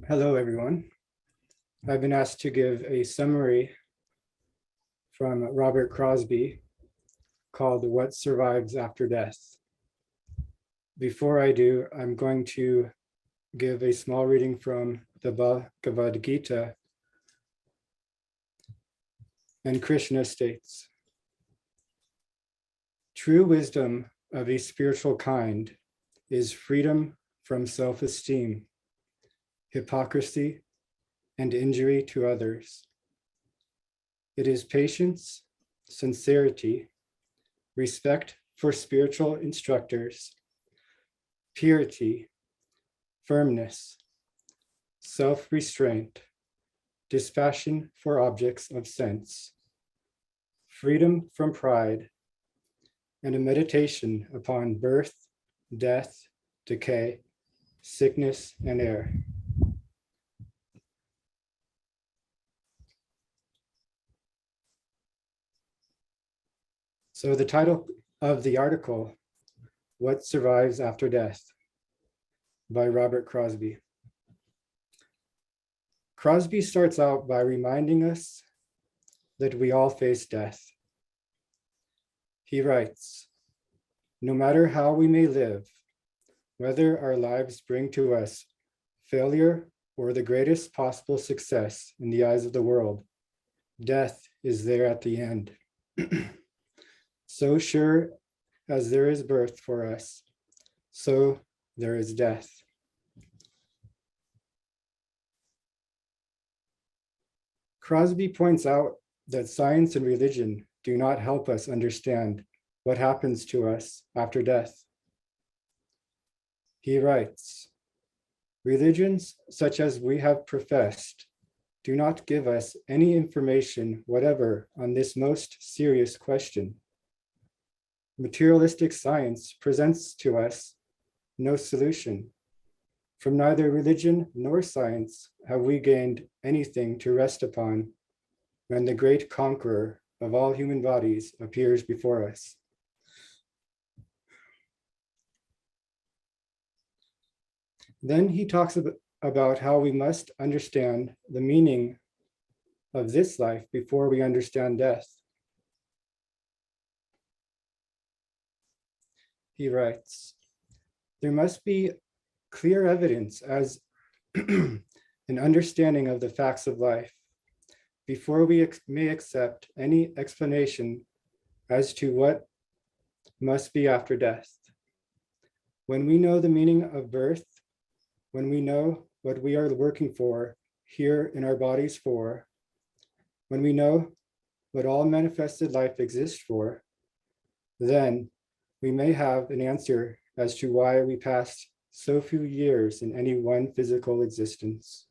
Hello, everyone. I've been asked to give a summary from Robert Crosby called What Survives After Death. Before I do, I'm going to give a small reading from the Bhagavad Gita. And Krishna states, "True wisdom of a spiritual kind is freedom from self-esteem, hypocrisy, and injury to others. It is patience, sincerity, respect for spiritual instructors, purity, firmness, self-restraint, dispassion for objects of sense, freedom from pride, and a meditation upon birth, death, decay, sickness, and error." So the title of the article, What Survives After Death, by Robert Crosby. Crosby starts out by reminding us that we all face death. He writes, "No matter how we may live, whether our lives bring to us failure or the greatest possible success in the eyes of the world, death is there at the end. So sure as there is birth for us, so there is death." Crosby points out that science and religion do not help us understand what happens to us after death. He writes, "Religions such as we have professed do not give us any information whatever on this most serious question. Materialistic science presents to us no solution. From neither religion nor science have we gained anything to rest upon when the great conqueror of all human bodies appears before us." Then he talks about how we must understand the meaning of this life before we understand death. He writes, "There must be clear evidence as an understanding of the facts of life before we may accept any explanation as to what must be after death. When we know the meaning of birth, when we know what we are working for here in our bodies for, when we know what all manifested life exists for, then we may have an answer as to why we passed so few years in any one physical existence."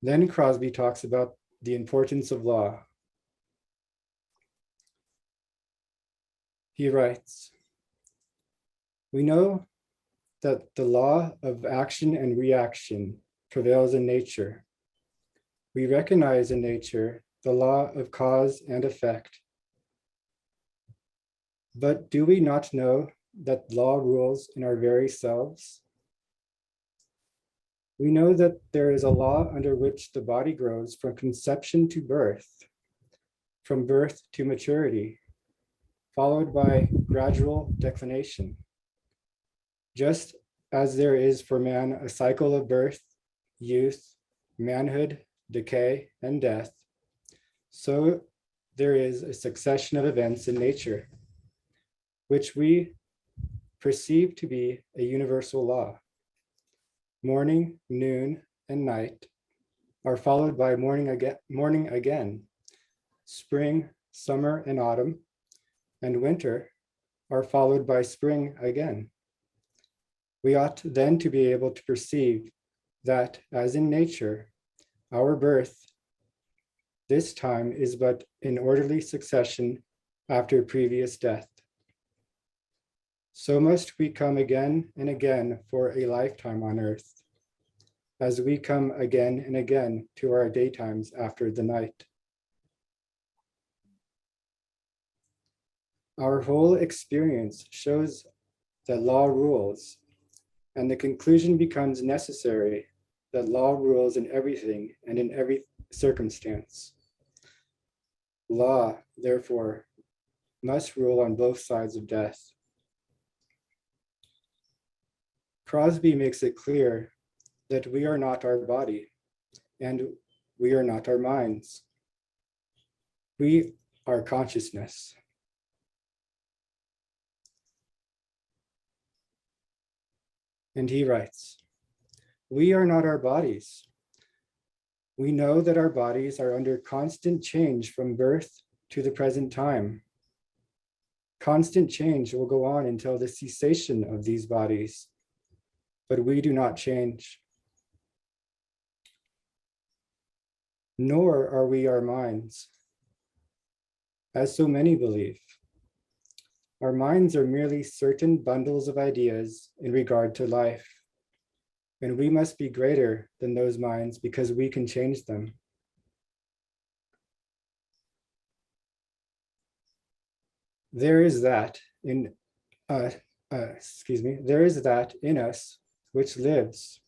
Then Crosby talks about the importance of law. He writes, "We know that the law of action and reaction prevails in nature. We recognize in nature the law of cause and effect. But do we not know that law rules in our very selves? We know that there is a law under which the body grows from conception to birth, from birth to maturity, followed by gradual declination. Just as there is for man a cycle of birth, youth, manhood, decay, and death, so there is a succession of events in nature, which we perceive to be a universal law. Morning, noon, and night are followed by morning again. Spring, summer, and autumn, and winter are followed by spring again. We ought then to be able to perceive that, as in nature, our birth this time is but an orderly succession after previous death. So must we come again and again for a lifetime on earth, as we come again and again to our daytimes after the night. Our whole experience shows that law rules, and the conclusion becomes necessary that law rules in everything and in every circumstance. Law, therefore, must rule on both sides of death. Crosby makes it clear that we are not our body and we are not our minds. We are consciousness. And he writes, we are not our bodies. We know that our bodies are under constant change from birth to the present time. Constant change will go on until the cessation of these bodies, but we do not change. Nor are we our minds, as so many believe. Our minds are merely certain bundles of ideas in regard to life, and we must be greater than those minds because we can change them. There is that in there is that in us which lives,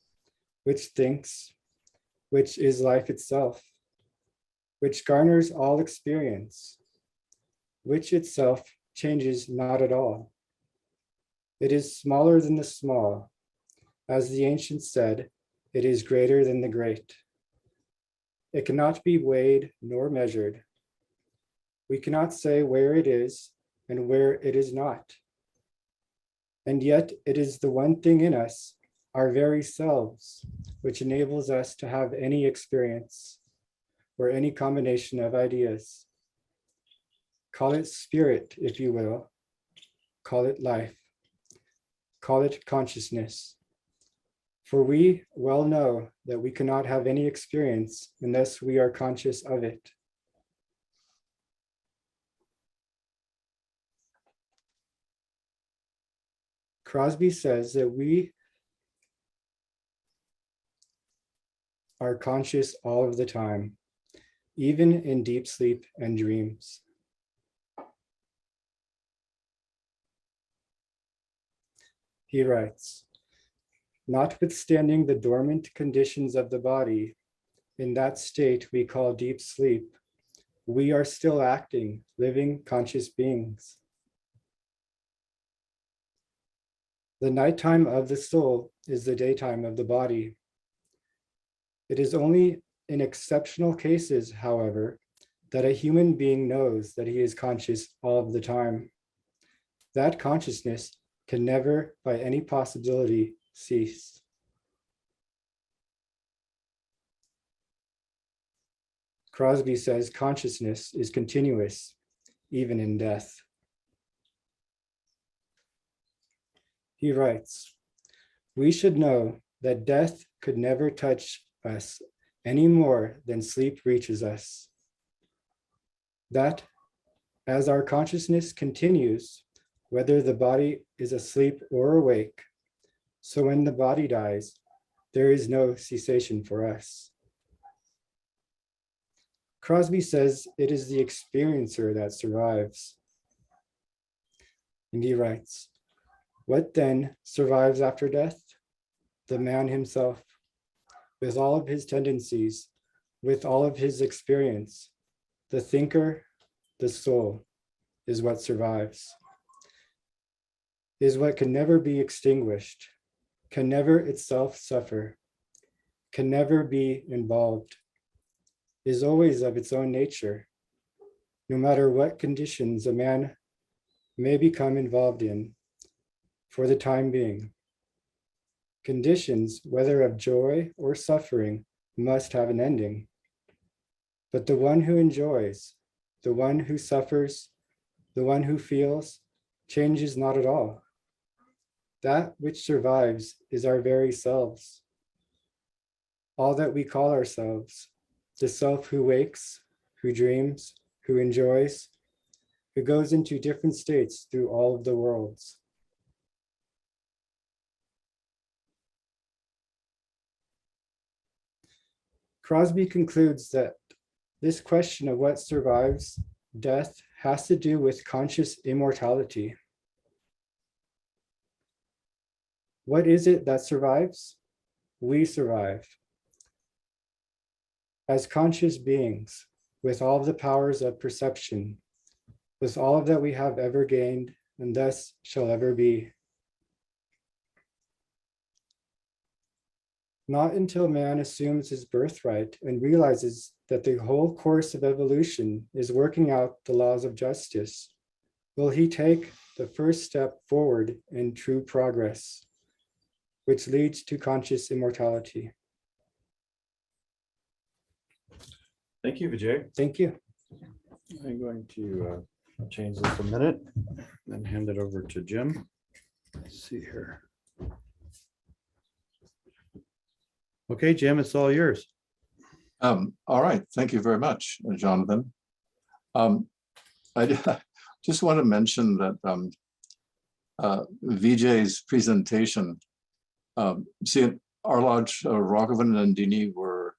which thinks, which is life itself, which garners all experience, which itself changes not at all. It is smaller than the small. As the ancients said, it is greater than the great. It cannot be weighed nor measured. We cannot say where it is and where it is not. And yet it is the one thing in us, our very selves, which enables us to have any experience or any combination of ideas. Call it spirit, if you will. Call it life. Call it consciousness. For we well know that we cannot have any experience unless we are conscious of it. Crosby says that we are conscious all of the time, even in deep sleep and dreams. He writes, notwithstanding the dormant conditions of the body, in that state we call deep sleep, we are still acting, living, conscious beings. The nighttime of the soul is the daytime of the body. It is only in exceptional cases, however, that a human being knows that he is conscious all of the time. That consciousness can never, by any possibility, cease. Crosby says consciousness is continuous, even in death. He writes, we should know that death could never touch us any more than sleep reaches us. That as our consciousness continues, whether the body is asleep or awake, so when the body dies, there is no cessation for us. Crosby says it is the experiencer that survives. And he writes, what then survives after death? The man himself, with all of his tendencies, with all of his experience, the thinker, the soul, is what survives, is what can never be extinguished, can never itself suffer, can never be involved, is always of its own nature, no matter what conditions a man may become involved in for the time being. Conditions, whether of joy or suffering, must have an ending. But the one who enjoys, the one who suffers, the one who feels, changes not at all. That which survives is our very selves. All that we call ourselves, the self who wakes, who dreams, who enjoys, who goes into different states through all of the worlds. Crosby concludes that this question of what survives death has to do with conscious immortality. What is it that survives? We survive. As conscious beings, with all of the powers of perception, with all of that we have ever gained and thus shall ever be. Not until man assumes his birthright and realizes that the whole course of evolution is working out the laws of justice will he take the first step forward in true progress, which leads to conscious immortality. Thank you, Vijay. Thank you. I'm going to change this a minute and hand it over to Jim. Let's see here. Okay, Jim, it's all yours. All right, thank you very much, Jonathan. I just want to mention that Vijay's presentation, see, our lodge, Raghavan and Nandini were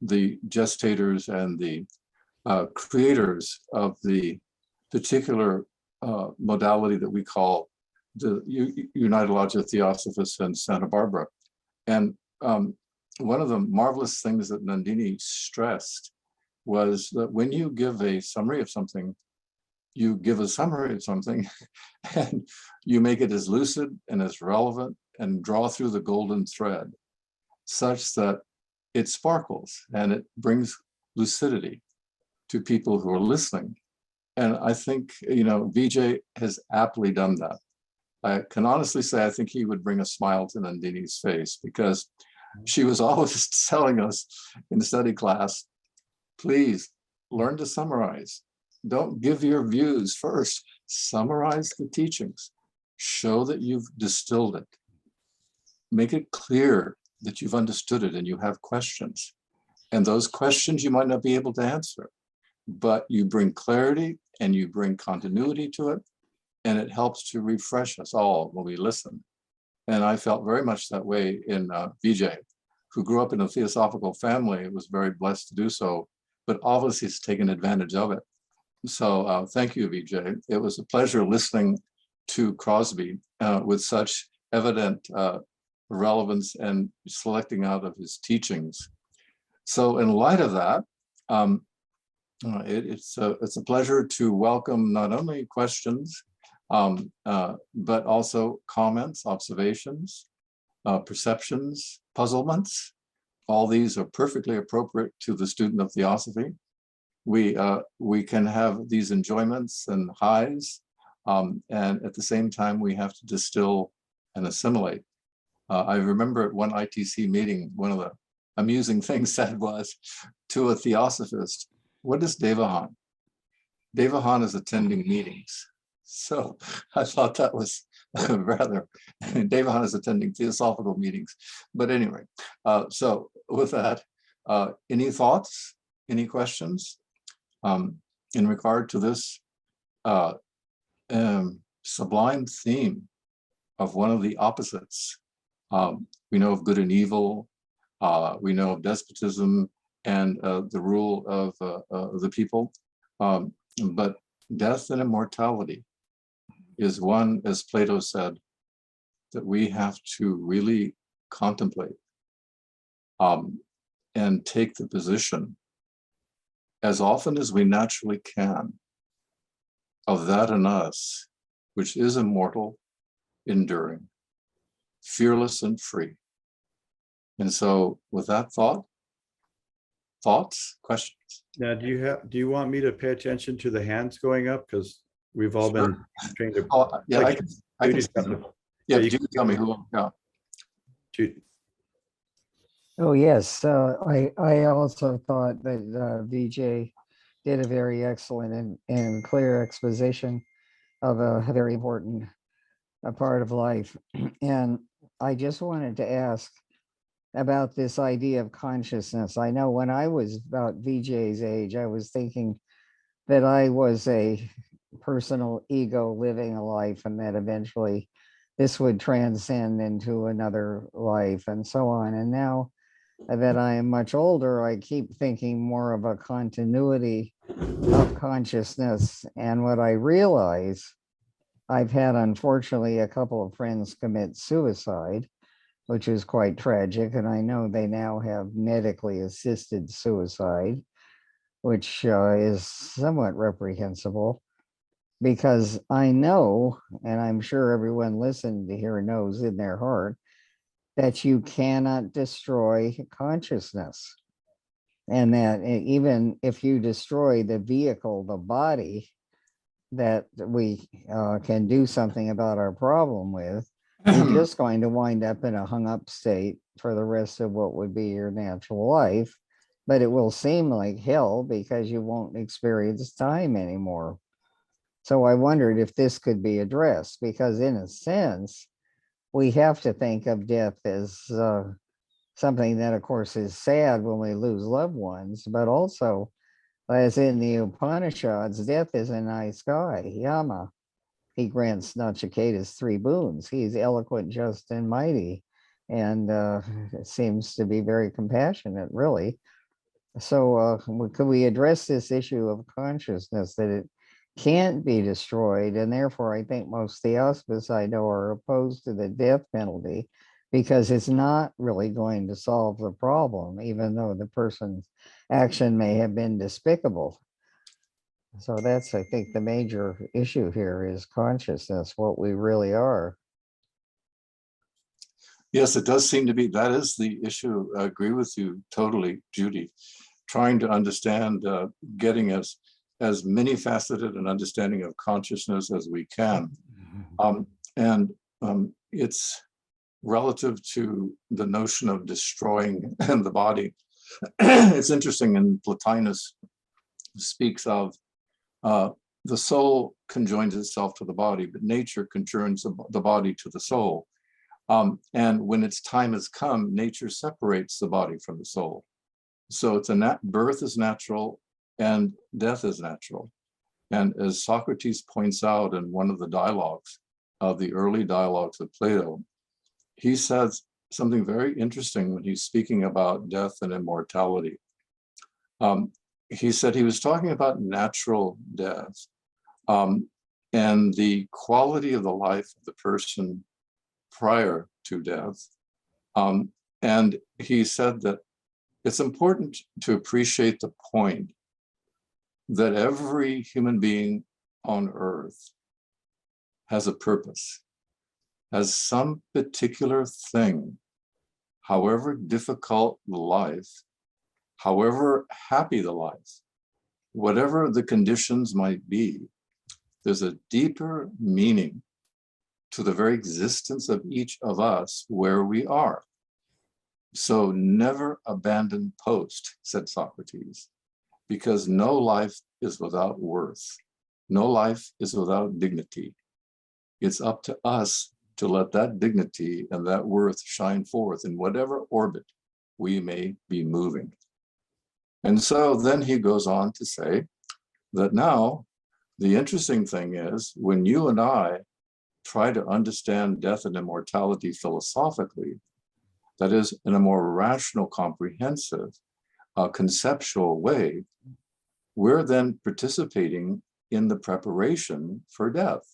the gestators and the creators of the particular modality that we call the United Lodge of Theosophists in Santa Barbara. And one of the marvelous things that Nandini stressed was that when you give a summary of something, you give a summary of something and you make it as lucid and as relevant and draw through the golden thread such that it sparkles and it brings lucidity to people who are listening. And I think, Vijay has aptly done that. I can honestly say, I think he would bring a smile to Nandini's face because she was always telling us in the study class, please learn to summarize. Don't give your views first. Summarize the teachings. Show that you've distilled it. Make it clear that you've understood it and you have questions. And those questions you might not be able to answer, but you bring clarity and you bring continuity to it. And it helps to refresh us all when we listen. And I felt very much that way in Vijay, who grew up in a theosophical family, was very blessed to do so, but obviously has taken advantage of it. So thank you, Vijay. It was a pleasure listening to Crosby with such evident relevance and selecting out of his teachings. So in light of that, it's a pleasure to welcome not only questions, but also comments, observations, perceptions, puzzlements. All these are perfectly appropriate to the student of theosophy. We can have these enjoyments and highs, and at the same time, we have to distill and assimilate. I remember at one ITC meeting, one of the amusing things said was to a theosophist, what is Devahan? Devahan is attending meetings. So I thought that was rather, Devahan is attending theosophical meetings. But anyway, so with that, any thoughts, any questions in regard to this sublime theme of one of the opposites? We know of good and evil, we know of despotism and the rule of the people, but death and immortality is one, as Plato said, that we have to really contemplate and take the position as often as we naturally can of that in us, which is immortal, enduring, fearless and free. And so with that thoughts, questions? Now, do you want me to pay attention to the hands going up? Because we've all been trained to. Yeah, like, I can Yeah, you can tell me who. Yeah. Oh, yes. I also thought that VJ did a very excellent and clear exposition of a very important part of life. And I just wanted to ask about this idea of consciousness. I know when I was about VJ's age, I was thinking that I was a personal ego living a life and that eventually this would transcend into another life and so on. And now that I am much older, I keep thinking more of a continuity of consciousness. And what I realize I've had, unfortunately, a couple of friends commit suicide, which is quite tragic. And I know they now have medically assisted suicide, which is somewhat reprehensible, because I know, and I'm sure everyone listening to here knows in their heart, that you cannot destroy consciousness. And that even if you destroy the vehicle, the body, that we can do something about our problem with, you're just going to wind up in a hung up state for the rest of what would be your natural life. But it will seem like hell because you won't experience time anymore. So I wondered if this could be addressed, because in a sense, we have to think of death as something that, of course, is sad when we lose loved ones, but also, as in the Upanishads, death is a nice guy, Yama. He grants Nachiketas 3 boons. He's eloquent, just, and mighty, and seems to be very compassionate, really. So could we address this issue of consciousness, that it can't be destroyed? And therefore, I think most theosophists I know are opposed to the death penalty, because it's not really going to solve the problem, even though the person's action may have been despicable. So that's, I think, the major issue here is consciousness, what we really are. Yes, it does seem to be, that is the issue. I agree with you totally, Judy. Trying to understand, getting as many faceted an understanding of consciousness as we can. It's relative to the notion of destroying the body. It's interesting, and Plotinus speaks of the soul conjoins itself to the body, but nature conjoins the body to the soul. And when its time has come, nature separates the body from the soul. So it's birth is natural and death is natural. And as Socrates points out in one of the dialogues of the early dialogues of Plato, he says something very interesting when he's speaking about death and immortality. He said he was talking about natural death and the quality of the life of the person prior to death. And he said that it's important to appreciate the point that every human being on earth has a purpose, has some particular thing, however difficult the life, however happy the life, whatever the conditions might be, there's a deeper meaning to the very existence of each of us where we are. So never abandon post, said Socrates, because no life is without worth. No life is without dignity. It's up to us to let that dignity and that worth shine forth in whatever orbit we may be moving. And so then he goes on to say that now the interesting thing is, when you and I try to understand death and immortality philosophically, that is, in a more rational, comprehensive, conceptual way, we're then participating in the preparation for death.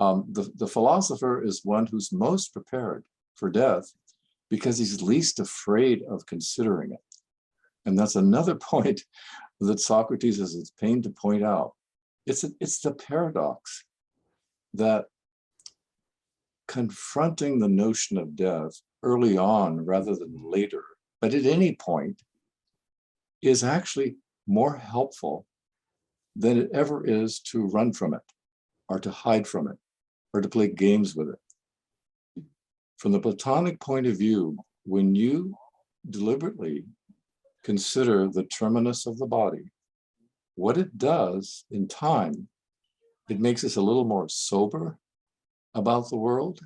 The philosopher is one who's most prepared for death because he's least afraid of considering it. And that's another point that Socrates is at pains to point out. It's the paradox that confronting the notion of death early on rather than later, but at any point, is actually more helpful than it ever is to run from it, or to hide from it, or to play games with it. From the Platonic point of view, when you deliberately consider the terminus of the body, what it does in time, it makes us a little more sober about the world,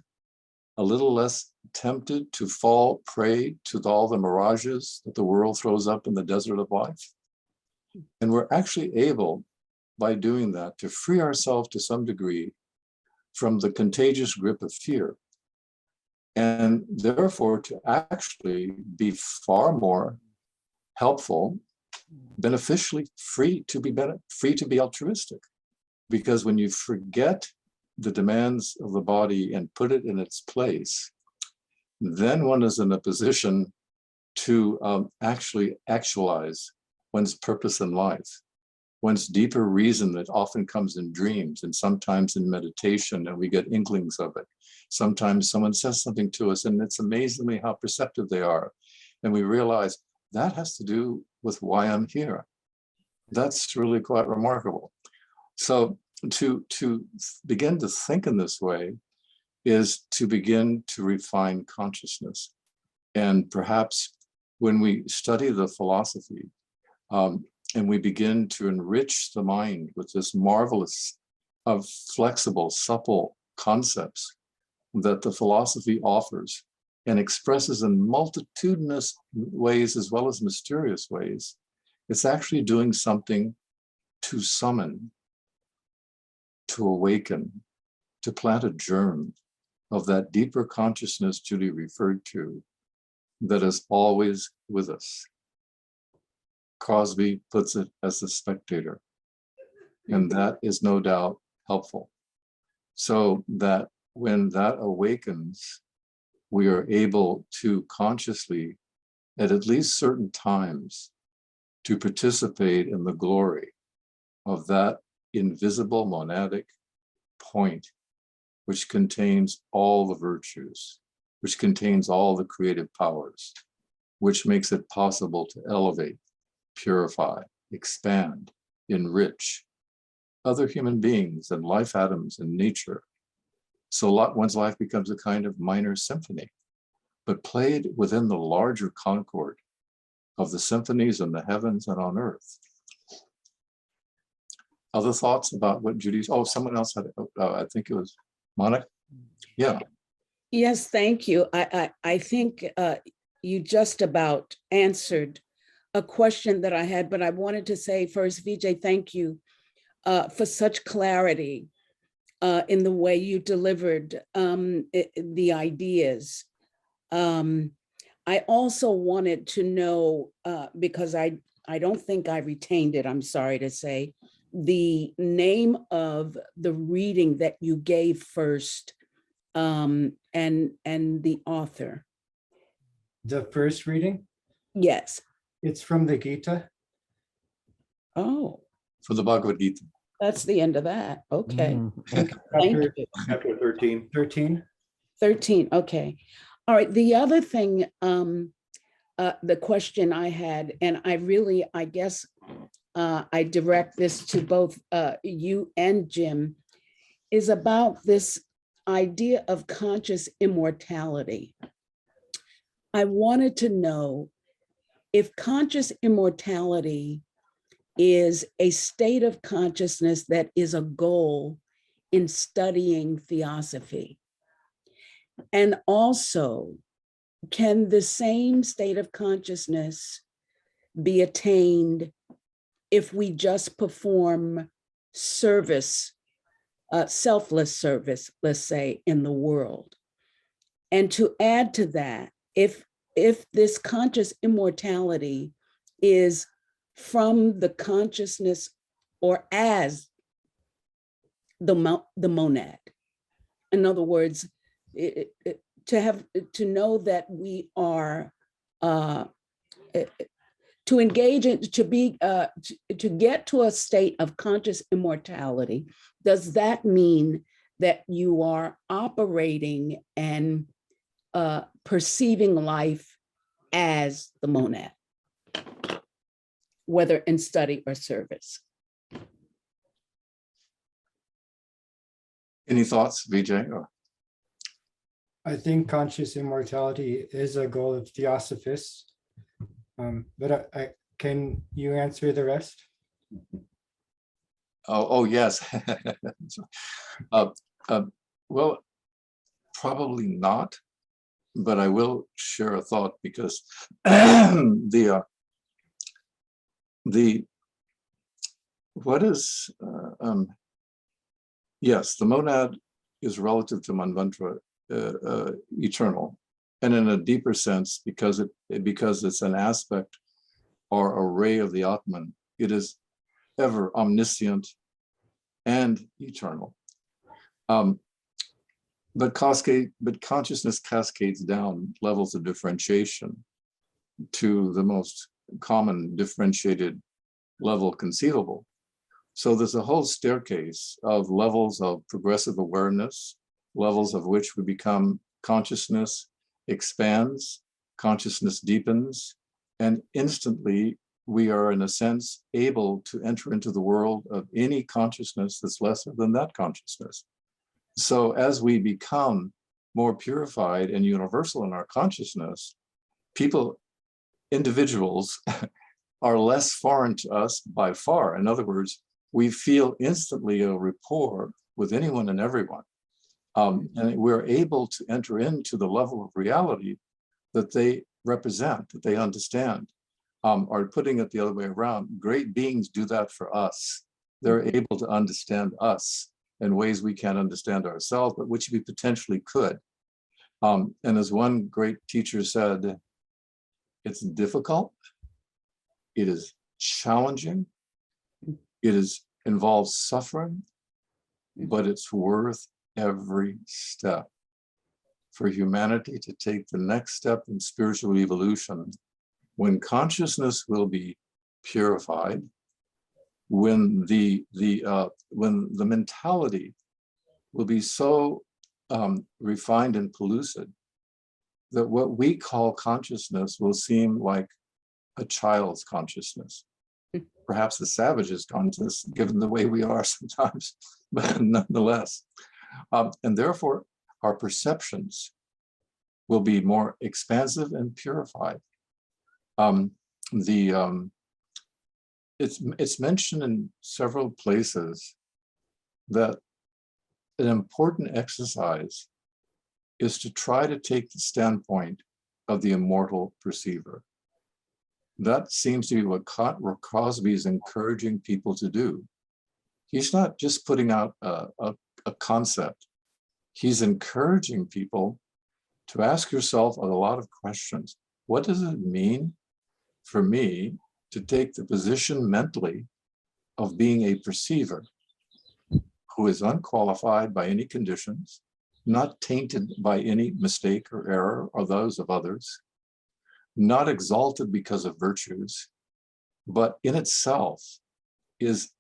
a little less tempted to fall prey to all the mirages that the world throws up in the desert of life. And we're actually able, by doing that, to free ourselves to some degree from the contagious grip of fear, and therefore to actually be far more helpful, beneficially free to be altruistic. Because when you forget the demands of the body and put it in its place, then one is in a position to actually actualize one's purpose in life, one's deeper reason that often comes in dreams and sometimes in meditation, and we get inklings of it. Sometimes someone says something to us and it's amazingly how perceptive they are. And we realize that has to do with why I'm here. That's really quite remarkable. So to begin to think in this way is to begin to refine consciousness. And perhaps when we study the philosophy and we begin to enrich the mind with this marvelous of flexible, supple concepts that the philosophy offers and expresses in multitudinous ways as well as mysterious ways, it's actually doing something to summon, to awaken, to plant a germ of that deeper consciousness Judy referred to that is always with us. Crosby puts it as the spectator, and that is no doubt helpful. So that when that awakens, we are able to consciously, at least certain times, to participate in the glory of that invisible monadic point, which contains all the virtues, which contains all the creative powers, which makes it possible to elevate, purify, expand, enrich other human beings and life atoms and nature. So one's life becomes a kind of minor symphony, but played within the larger concord of the symphonies in the heavens and on earth. Other thoughts about what Judy's, oh, someone else had, I think it was Monica. Yeah. Yes, thank you. I think you just about answered a question that I had, but I wanted to say first, Vijay, thank you for such clarity in the way you delivered the ideas. I also wanted to know, because I don't think I retained it, I'm sorry to say, the name of the reading that you gave first, and the author. The first reading, Yes. it's from the Gita. Oh, For the Bhagavad Gita. that's the end of that. Okay. Thank Chapter you. Chapter 13. 13. 13. Okay. All right. The other thing, the question I had, and I guess I direct this to both you and Jim, is about this idea of conscious immortality. I wanted to know if conscious immortality is a state of consciousness that is a goal in studying theosophy. And also, can the same state of consciousness be attained if we just perform service, selfless service, let's say, in the world? And to add to that, if this conscious immortality is from the consciousness or as the monad, in other words, to know that we are to engage in, to get to a state of conscious immortality, does that mean that you are operating and perceiving life as the monad, whether in study or service? Any thoughts, Vijay? Or I think conscious immortality is a goal of theosophists. But can you answer the rest? oh yes. Well, probably not, but I will share a thought because yes, the monad is relative to Manvantara, eternal, and in a deeper sense, because it's an aspect or a ray of the Atman, it is ever omniscient and eternal. Um, but consciousness cascades down levels of differentiation to the most common differentiated level conceivable. So there's a whole staircase of levels of progressive awareness, levels of which we become consciousness expands, consciousness deepens, and instantly we are, in a sense, able to enter into the world of any consciousness that's lesser than that consciousness. So as we become more purified and universal in our consciousness, people, individuals, are less foreign to us by far. In other words, we feel instantly a rapport with anyone and everyone. And we're able to enter into the level of reality that they represent, that they understand. Or putting it the other way around, great beings do that for us. They're able to understand us in ways we can't understand ourselves, but which we potentially could. And as one great teacher said, it's difficult, it is challenging, involves suffering, but it's worth every step for humanity to take the next step in spiritual evolution, when consciousness will be purified, when the mentality will be so refined and pellucid that what we call consciousness will seem like a child's consciousness, perhaps a savage's consciousness, given the way we are sometimes, but nonetheless. And therefore, our perceptions will be more expansive and purified. It's mentioned in several places that an important exercise is to try to take the standpoint of the immortal perceiver. That seems to be what Crosby is encouraging people to do. He's not just putting out a concept. He's encouraging people to ask yourself a lot of questions. What does it mean for me to take the position mentally of being a perceiver who is unqualified by any conditions, not tainted by any mistake or error or those of others, not exalted because of virtues, but in itself is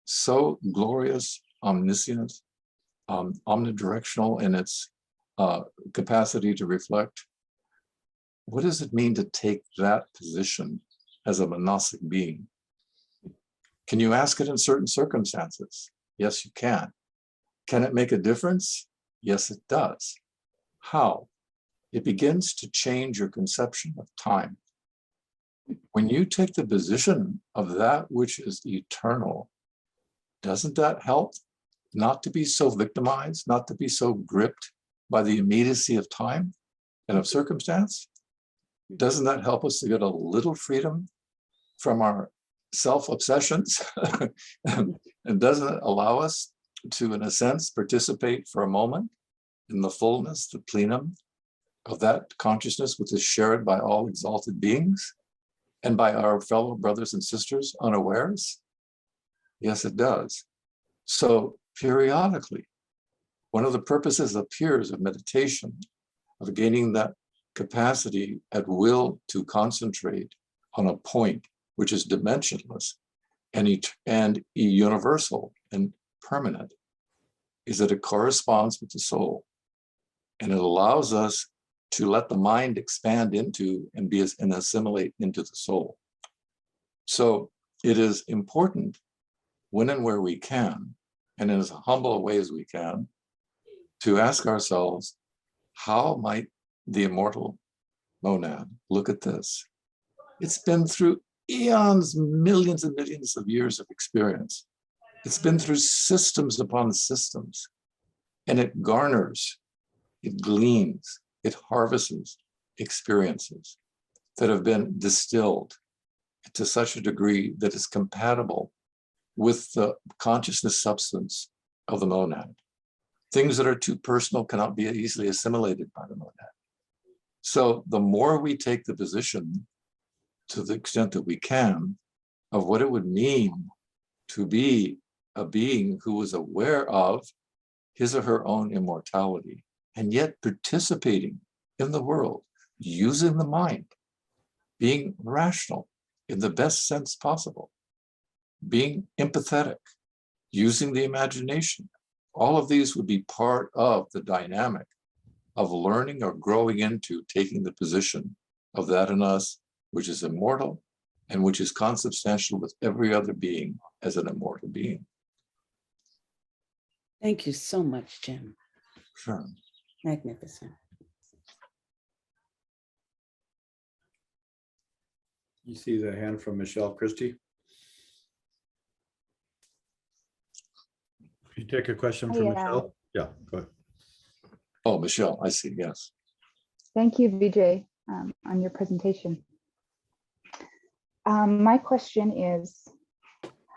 so glorious, omniscient, omnidirectional in its capacity to reflect? What does it mean to take that position as a monastic being? Can you ask it in certain circumstances? Yes, you can. Can it make a difference? Yes, it does. How? It begins to change your conception of time. When you take the position of that which is eternal, doesn't that help not to be so victimized, not to be so gripped by the immediacy of time and of circumstance? Doesn't that help us to get a little freedom from our self-obsessions? And doesn't it allow us to, in a sense, participate for a moment in the fullness, the plenum of that consciousness which is shared by all exalted beings and by our fellow brothers and sisters unawares? Yes, it does. So periodically, one of the purposes appears of meditation, of gaining that capacity at will to concentrate on a point which is dimensionless and universal and permanent, is that it corresponds with the soul. And it allows us to let the mind expand into and assimilate into the soul. So it is important when and where we can, and in as humble a way as we can, to ask ourselves, how might the immortal monad look at this? It's been through eons, millions and millions of years of experience. It's been through systems upon systems, and it garners, it gleans, it harvests experiences that have been distilled to such a degree that is compatible with the consciousness substance of the monad. Things that are too personal cannot be easily assimilated by the monad. So the more we take the position, to the extent that we can, of what it would mean to be a being who was aware of his or her own immortality, and yet participating in the world, using the mind, being rational in the best sense possible, being empathetic, using the imagination. All of these would be part of the dynamic of learning or growing into taking the position of that in us, which is immortal and which is consubstantial with every other being as an immortal being. Thank you so much, Jim. Sure. Magnificent. You see the hand from Michelle Christie? Can you take a question from Yeah. Michelle? Yeah, go ahead. Oh, Michelle, I see, yes. Thank you, Vijay, on your presentation. My question is,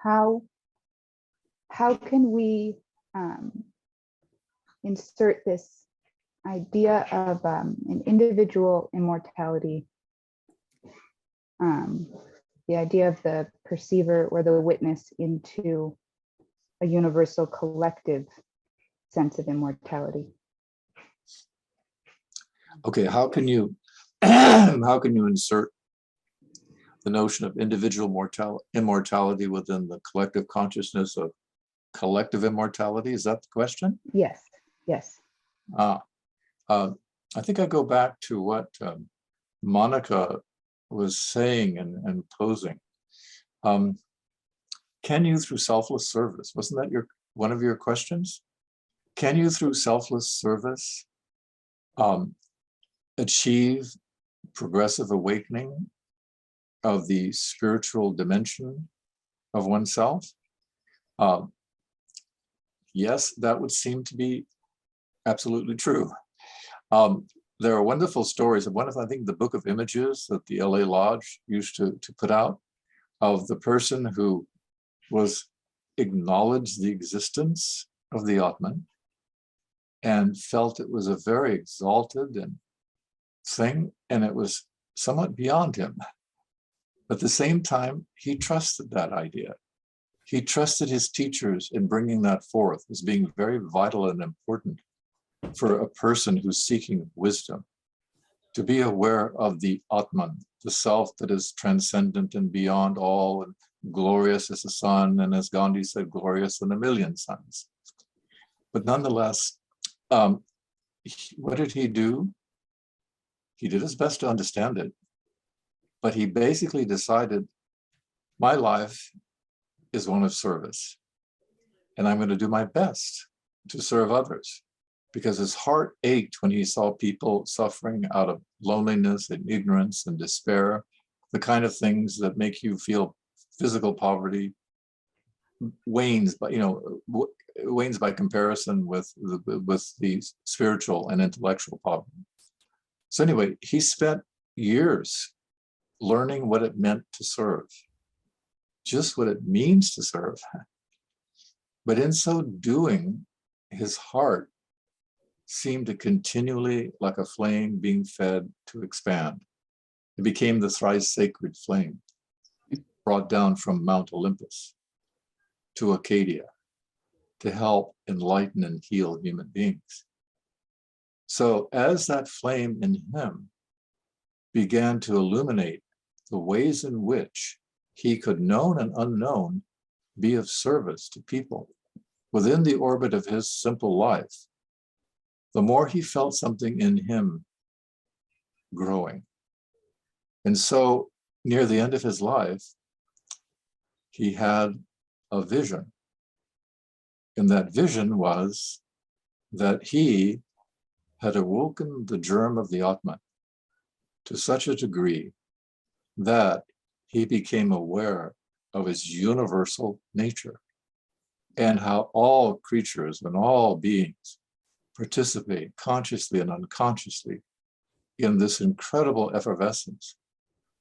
how can we insert this idea of an individual immortality, the idea of the perceiver or the witness, into a universal collective sense of immortality? Okay, how can you how can you insert the notion of individual immortality within the collective consciousness of collective immortality? Is that the question? Yes, yes. I think I go back to what Monica was saying and posing. Can you, through selfless service, wasn't that one of your questions? Can you, through selfless service, achieve progressive awakening of the spiritual dimension of oneself? Yes, that would seem to be absolutely true. There are wonderful stories. One of, I think, the Book of Images that the LA Lodge used to put out, of the person who acknowledged the existence of the Atman and felt it was a very exalted thing, and it was somewhat beyond him. But at the same time, he trusted that idea. He trusted his teachers in bringing that forth as being very vital and important for a person who's seeking wisdom, to be aware of the Atman, the self that is transcendent and beyond all, and glorious as the sun, and as Gandhi said, glorious than a million suns. But nonetheless, what did he do? He did his best to understand it, but he basically decided, my life is one of service, and I'm going to do my best to serve others, because his heart ached when he saw people suffering out of loneliness and ignorance and despair, the kind of things that make you feel physical poverty wanes, but wanes by comparison with the spiritual and intellectual poverty. So anyway, he spent years learning what it meant to serve, just what it means to serve. But in so doing, his heart seemed to continually, like a flame being fed, to expand. It became the thrice sacred flame, brought down from Mount Olympus to Acadia to help enlighten and heal human beings. So as that flame in him began to illuminate the ways in which he could, known and unknown, be of service to people within the orbit of his simple life, the more he felt something in him growing. And so near the end of his life, he had a vision. And that vision was that he had awoken the germ of the Atman to such a degree that he became aware of his universal nature and how all creatures and all beings participate consciously and unconsciously in this incredible effervescence,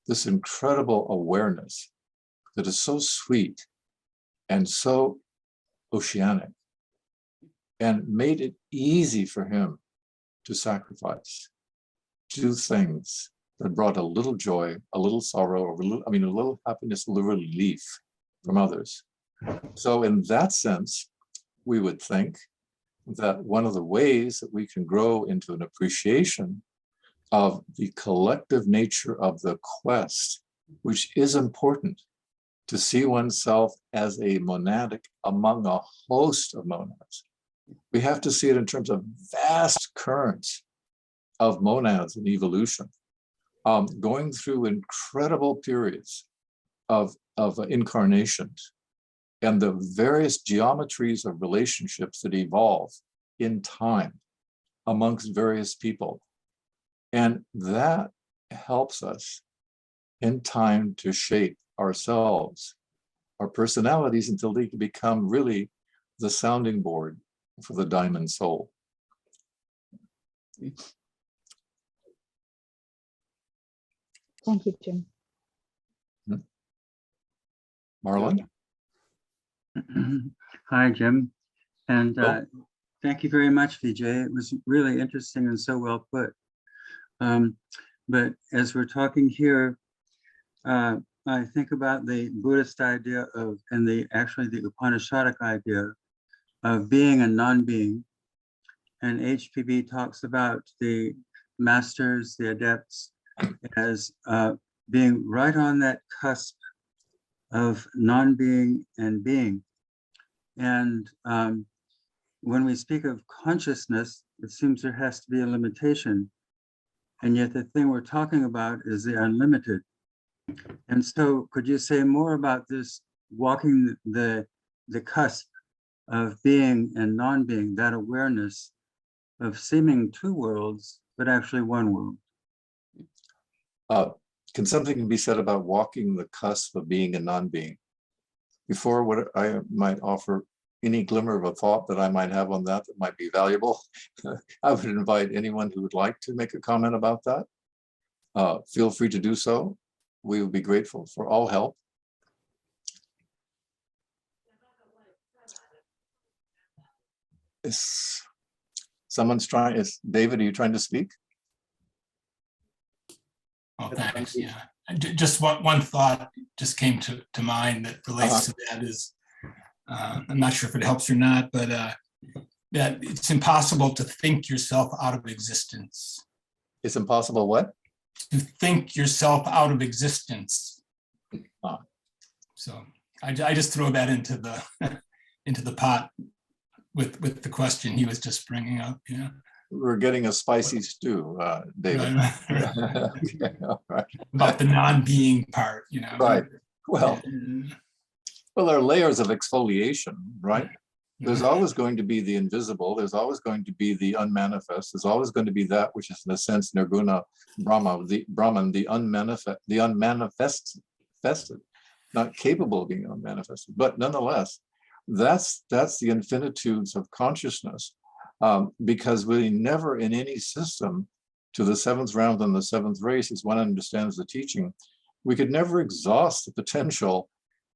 this incredible awareness that is so sweet and so oceanic, and made it easy for him to sacrifice, do things that brought a little joy, a little sorrow, a little happiness, a little relief from others. So in that sense, we would think that one of the ways that we can grow into an appreciation of the collective nature of the quest, which is important, to see oneself as a monadic among a host of monads. We have to see it in terms of vast currents of monads and evolution, going through incredible periods of incarnations and the various geometries of relationships that evolve in time amongst various people. And that helps us in time to shape ourselves, our personalities, until they can become really the sounding board for the diamond soul. Thank you, Jim. Marlon? Hi, Jim. And Oh. thank you very much, Vijay. It was really interesting and so well put. But as we're talking here, I think about the Buddhist idea of, and actually the Upanishadic idea of being and non-being. And HPB talks about the masters, the adepts, as being right on that cusp of non-being and being. And when we speak of consciousness, it seems there has to be a limitation. And yet the thing we're talking about is the unlimited. And so could you say more about this walking the cusp of being and non-being, that awareness of seeming two worlds, but actually one world? Can something be said about walking the cusp of being and non-being? Before what I might offer any glimmer of a thought that I might have on that that might be valuable, I would invite anyone who would like to make a comment about that. Feel free to do so. We would be grateful for all help. Is someone's trying, David, are you trying to speak? Oh, thanks. Yeah, just one thought just came to mind that relates to that is, I'm not sure if it helps or not, but that it's impossible to think yourself out of existence. It's impossible what? To think yourself out of existence. So I just throw that into the pot with the question he was just bringing up. Yeah. We're getting a spicy stew, David. Right. Okay, all right. About the non-being part, you know. Right. Well, there are layers of exfoliation, right? There's always going to be the invisible. There's always going to be the unmanifest. There's always going to be that which is, in a sense, Nirguna Brahma, the Brahman, the unmanifested, not capable of being unmanifested. But nonetheless, that's the infinitudes of consciousness, because we never in any system to the seventh round and the seventh race, as one understands the teaching, we could never exhaust the potential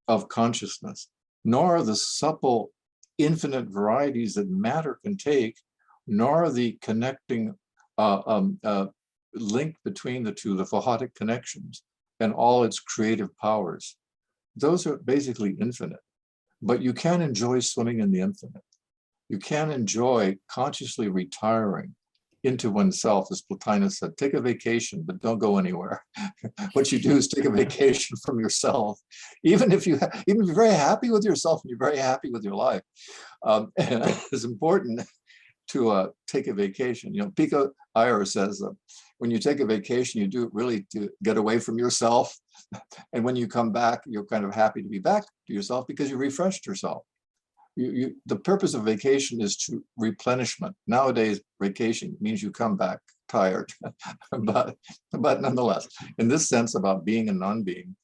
of consciousness, nor the supple infinite varieties that matter can take, nor the connecting link between the two, the Fahatic connections and all its creative powers. Those are basically infinite, but you can enjoy swimming in the infinite. You can enjoy consciously retiring into oneself, as Plotinus said, take a vacation, but don't go anywhere. What you do is take a vacation from yourself, even if you're very happy with yourself and you're very happy with your life. It's important to take a vacation. You know, Pico Iyer says when you take a vacation, you do it really to get away from yourself, and when you come back, you're kind of happy to be back to yourself because you refreshed yourself. The purpose of vacation is to replenishment. Nowadays, vacation means you come back tired, but nonetheless, in this sense about being and non-being,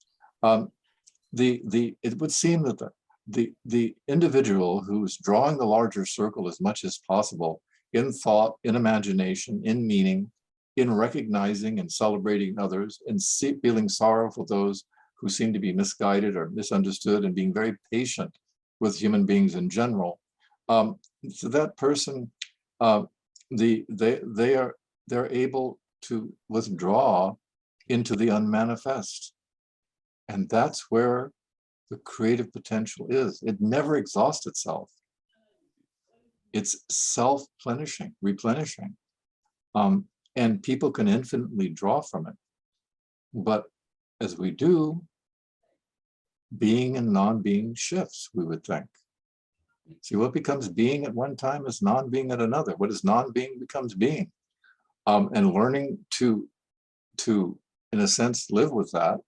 it would seem that the individual who's drawing the larger circle as much as possible in thought, in imagination, in meaning, in recognizing and celebrating others, and feeling sorrow for those who seem to be misguided or misunderstood, and being very patient with human beings in general. So that person, they're able to withdraw into the unmanifest. And that's where the creative potential is. It never exhausts itself. It's replenishing. And people can infinitely draw from it. But as we do, being and non-being shifts, we would think. See, what becomes being at one time is non-being at another. What is non-being becomes being. And learning to, in a sense, live with that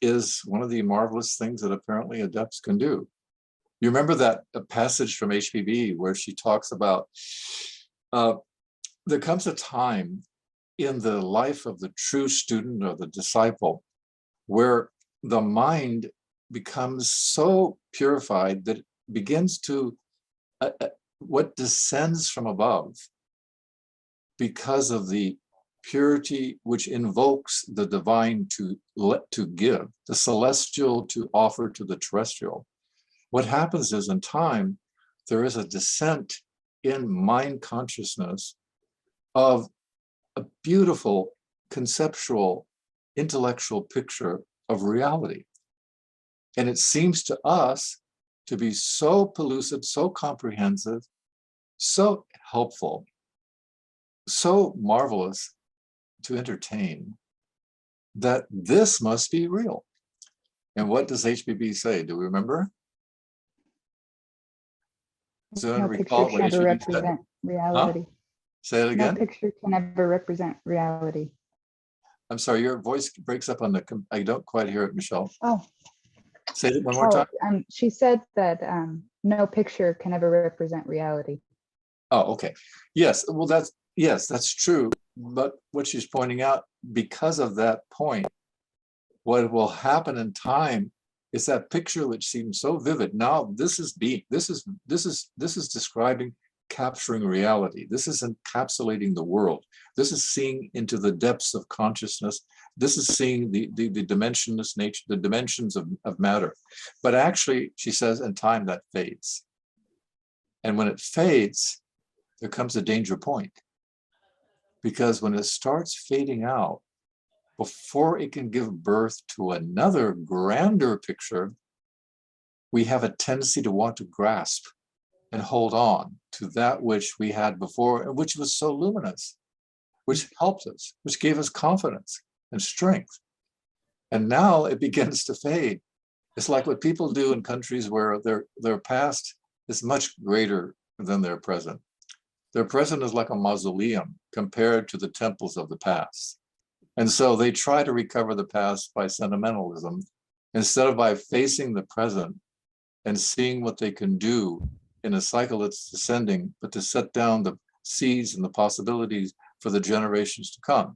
is one of the marvelous things that apparently adepts can do. You remember that passage from HPB where she talks about there comes a time in the life of the true student or the disciple where the mind becomes so purified that it begins to, what descends from above because of the purity which invokes the divine to give, the celestial to offer to the terrestrial. What happens is in time, there is a descent in mind consciousness of a beautiful conceptual, intellectual picture of reality. And it seems to us to be so pellucid, so comprehensive, so helpful, so marvelous to entertain, that this must be real. And what does HBB say? Do we remember? So No recall picture what can ever HBB said. represent reality. Say it No again. picture can ever represent reality. I'm sorry, your voice breaks up on the, I don't quite hear it, Michelle. Oh, Say it one more time. she said that no picture can ever represent reality. Oh, okay. Yes, well, that's true. But what she's pointing out, because of that point, what will happen in time is that picture which seems so vivid. Now this is describing capturing reality. This is encapsulating the world. This is seeing into the depths of consciousness. This is seeing the dimensionless nature, the dimensions of matter. But actually, she says, in time that fades. And when it fades, there comes a danger point. Because when it starts fading out, before it can give birth to another grander picture, we have a tendency to want to grasp and hold on to that which we had before, and which was so luminous, which helped us, which gave us confidence and strength. And now it begins to fade. It's like what people do in countries where their past is much greater than their present. Their present is like a mausoleum compared to the temples of the past. And so they try to recover the past by sentimentalism instead of by facing the present and seeing what they can do in a cycle that's descending, but to set down the seeds and the possibilities for the generations to come.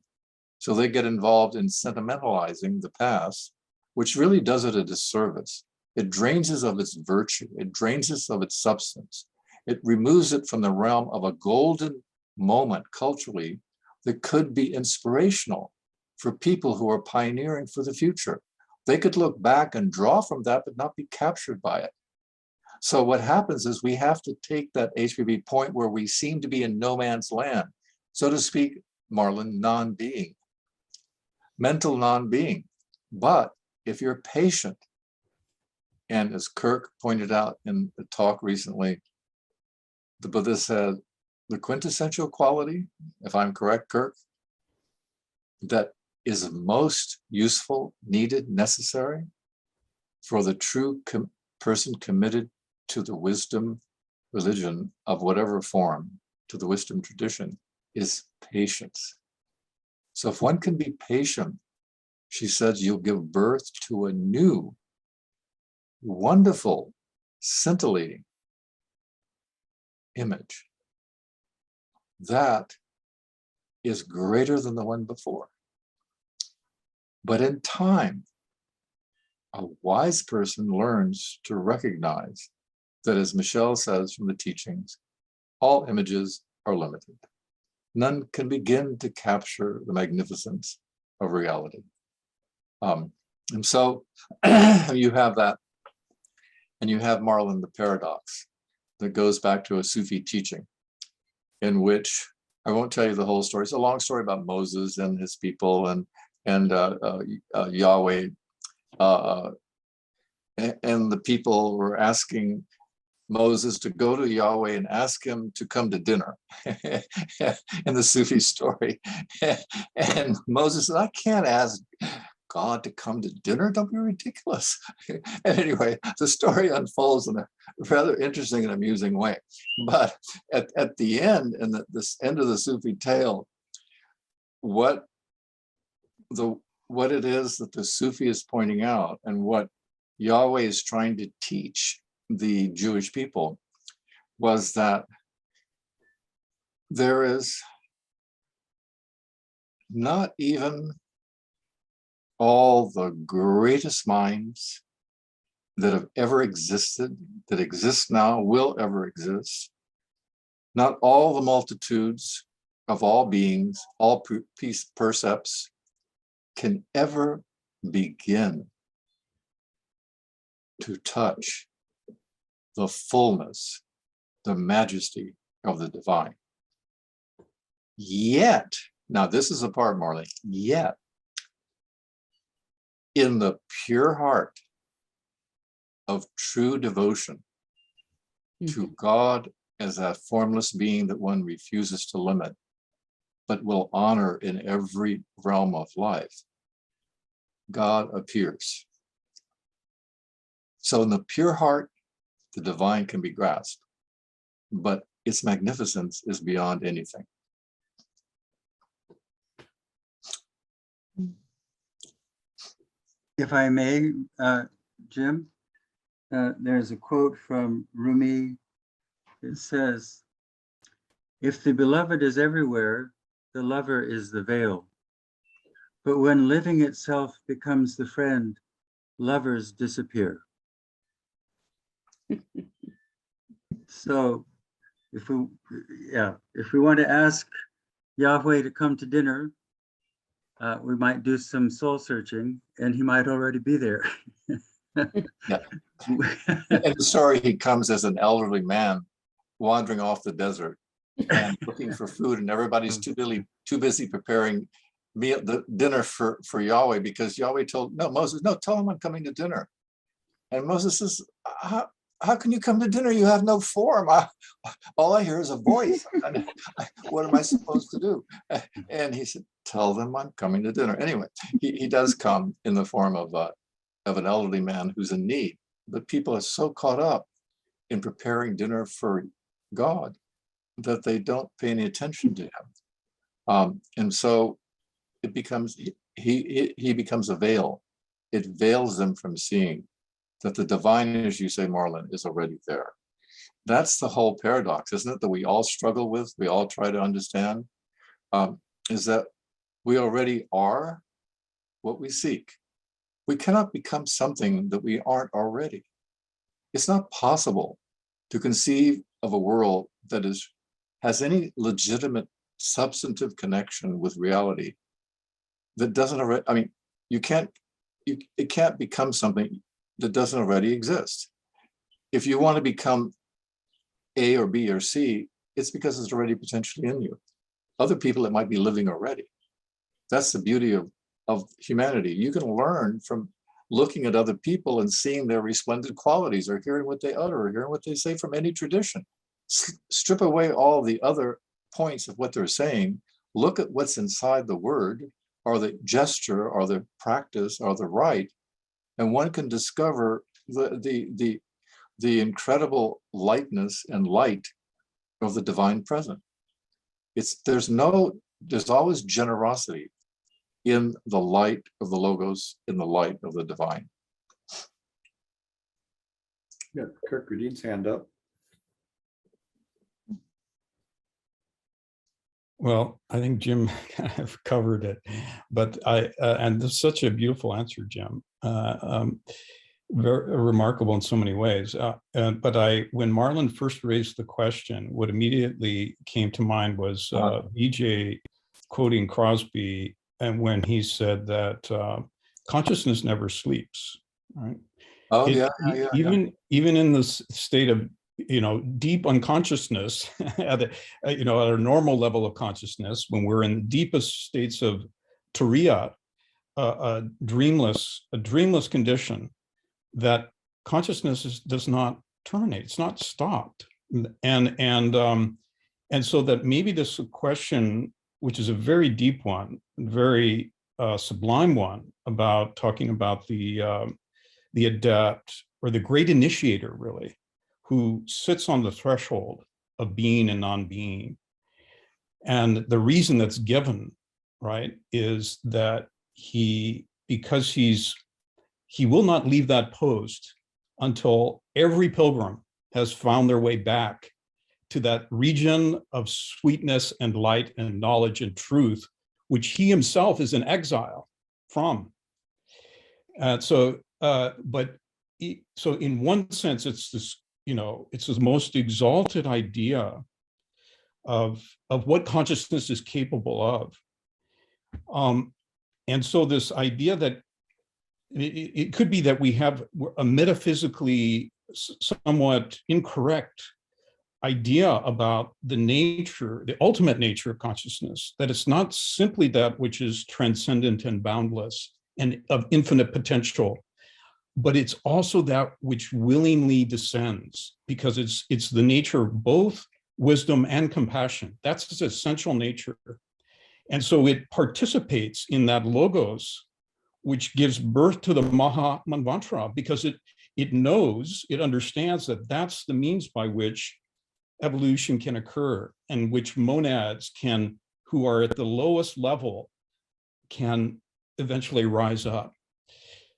So they get involved in sentimentalizing the past, which really does it a disservice. It drains us of its virtue. It drains us of its substance. It removes it from the realm of a golden moment culturally that could be inspirational for people who are pioneering for the future. They could look back and draw from that, but not be captured by it. So what happens is we have to take that HPB point where we seem to be in no man's land, so to speak, Marlon, non-being, mental non-being. But if you're patient, and as Kirk pointed out in the talk recently, the Buddha said, the quintessential quality, if I'm correct, Kirk, that is most useful, needed, necessary for the true person committed to the wisdom religion of whatever form, to the wisdom tradition, is patience. So if one can be patient, she says, you'll give birth to a new, wonderful, scintillating image that is greater than the one before. But in time, a wise person learns to recognize that, as Michelle says from the teachings, all images are limited. None can begin to capture the magnificence of reality. And so you have that, and you have, Marlon, the paradox that goes back to a Sufi teaching, in which, I won't tell you the whole story. It's a long story about Moses and his people and Yahweh. And the people were asking Moses to go to Yahweh and ask him to come to dinner in the Sufi story. And Moses said, I can't ask God to come to dinner. Don't be ridiculous. And anyway, the story unfolds in a rather interesting and amusing way. But at the end, in this end of the Sufi tale, what it is that the Sufi is pointing out and what Yahweh is trying to teach the Jewish people was that there is not even all the greatest minds that have ever existed, that exist now, will ever exist. Not all the multitudes of all beings, all percepts can ever begin to touch the fullness, the majesty of the divine. Yet, now this is the part, Marlene, yet, in the pure heart of true devotion to God as that formless being that one refuses to limit, but will honor in every realm of life, God appears. So in the pure heart, the divine can be grasped, but its magnificence is beyond anything. If I may, Jim, there's a quote from Rumi. It says, if the beloved is everywhere, the lover is the veil. But when living itself becomes the friend, lovers disappear. So if we want to ask Yahweh to come to dinner, we might do some soul searching and he might already be there. Yeah. In the story, he comes as an elderly man wandering off the desert and looking for food, and everybody's too busy preparing the dinner for Yahweh, because Yahweh told Moses, no, tell him I'm coming to dinner. And Moses says, how can you come to dinner? You have no form. All I hear is a voice. What am I supposed to do? And he said, tell them I'm coming to dinner. Anyway, he does come in the form of an elderly man who's in need. But people are so caught up in preparing dinner for God that they don't pay any attention to him. And so it becomes, he becomes a veil. It veils them from seeing that the divine, as you say, Marlon, is already there. That's the whole paradox, isn't it? That we all struggle with, we all try to understand, is that we already are what we seek. We cannot become something that we aren't already. It's not possible to conceive of a world that has any legitimate substantive connection with reality that doesn't already, I mean, it can't become something that doesn't already exist. If you want to become A or B or C, it's because it's already potentially in you. Other people, it might be living already. That's the beauty of humanity. You can learn from looking at other people and seeing their resplendent qualities, or hearing what they utter, or hearing what they say from any tradition. Strip away all the other points of what they're saying. Look at what's inside the word, or the gesture, or the practice, or the rite, and one can discover the incredible lightness and light of the divine present. There's always generosity in the light of the Logos, in the light of the divine. Yeah, Kirk Redeem's hand up. Well, I think Jim kind of covered it, but and this is such a beautiful answer, Jim. Very remarkable in so many ways. But when Marlon first raised the question, what immediately came to mind was BJ quoting Crosby, and when he said that consciousness never sleeps, right? Oh, Even in this state of deep unconsciousness at a normal level of consciousness, when we're in the deepest states of turiya, a dreamless condition, that consciousness does not terminated. It's not stopped. And so that maybe this question, which is a very deep one, very sublime one, about talking about the adept or the great initiator, really, who sits on the threshold of being and non-being. And the reason that's given, right, is that he will not leave that post until every pilgrim has found their way back to that region of sweetness and light and knowledge and truth, which he himself is in exile from. So in one sense, it's this, it's this most exalted idea of what consciousness is capable of. And so this idea that it could be that we have a metaphysically somewhat incorrect idea about the nature, the ultimate nature of consciousness, that it's not simply that which is transcendent and boundless and of infinite potential, but it's also that which willingly descends, because it's the nature of both wisdom and compassion. That's its essential nature. And so it participates in that logos, which gives birth to the Maha Manvantara, because it knows, it understands that that's the means by which evolution can occur, and which monads who are at the lowest level, can eventually rise up.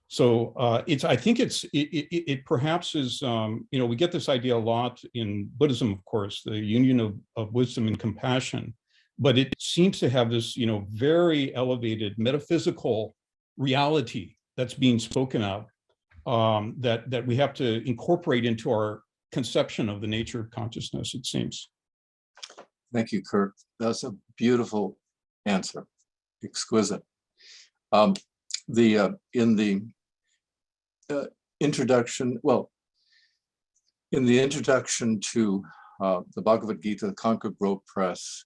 So I think it perhaps is, we get this idea a lot in Buddhism, of course, the union of wisdom and compassion, but it seems to have this, very elevated metaphysical reality that's being spoken of, that we have to incorporate into our conception of the nature of consciousness, it seems. Thank you, Kurt. That's a beautiful answer, exquisite. In the introduction, in the introduction to the Bhagavad Gita, the Concord Grove Press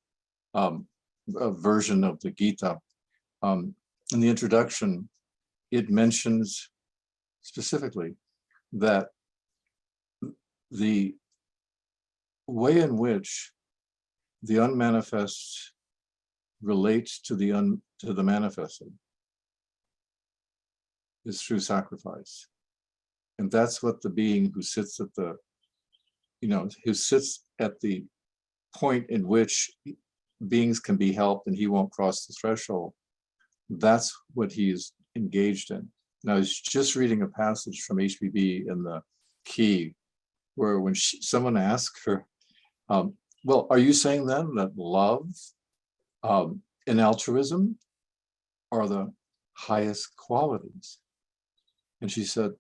version of the Gita, in the introduction, it mentions specifically that the way in which the unmanifest relates to the manifested is through sacrifice. And that's what the being who sits at the, who sits at the point in which beings can be helped and he won't cross the threshold, that's what he's engaged in. Now, I was just reading a passage from HBB in the Key, where when someone asked her, well, are you saying then that love and altruism are the highest qualities? And she said,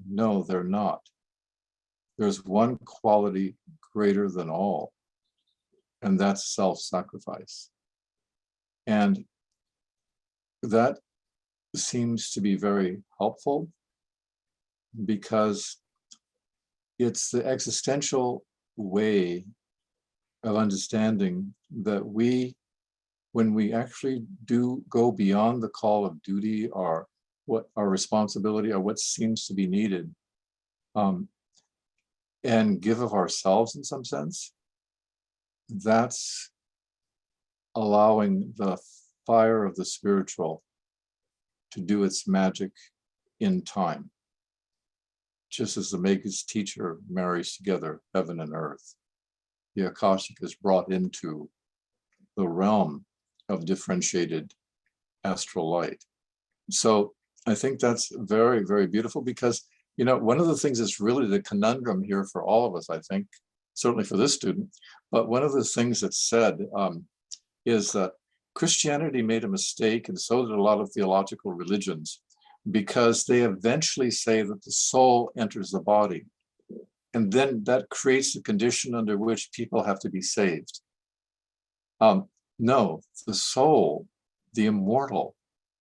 no, they're not. There's one quality greater than all, and that's self-sacrifice. And that seems to be very helpful, because it's the existential way of understanding that when we actually do go beyond the call of duty, or what our responsibility, or what seems to be needed, and give of ourselves in some sense, that's allowing the fire of the spiritual to do its magic in time. Just as the Maker's teacher marries together heaven and earth, the Akashic is brought into the realm of differentiated astral light. So I think that's very, very beautiful, because, one of the things that's really the conundrum here for all of us, I think, certainly for this student, but one of the things that's said is that Christianity made a mistake, and so did a lot of theological religions, because they eventually say that the soul enters the body. And then that creates the condition under which people have to be saved. No, the soul, the immortal,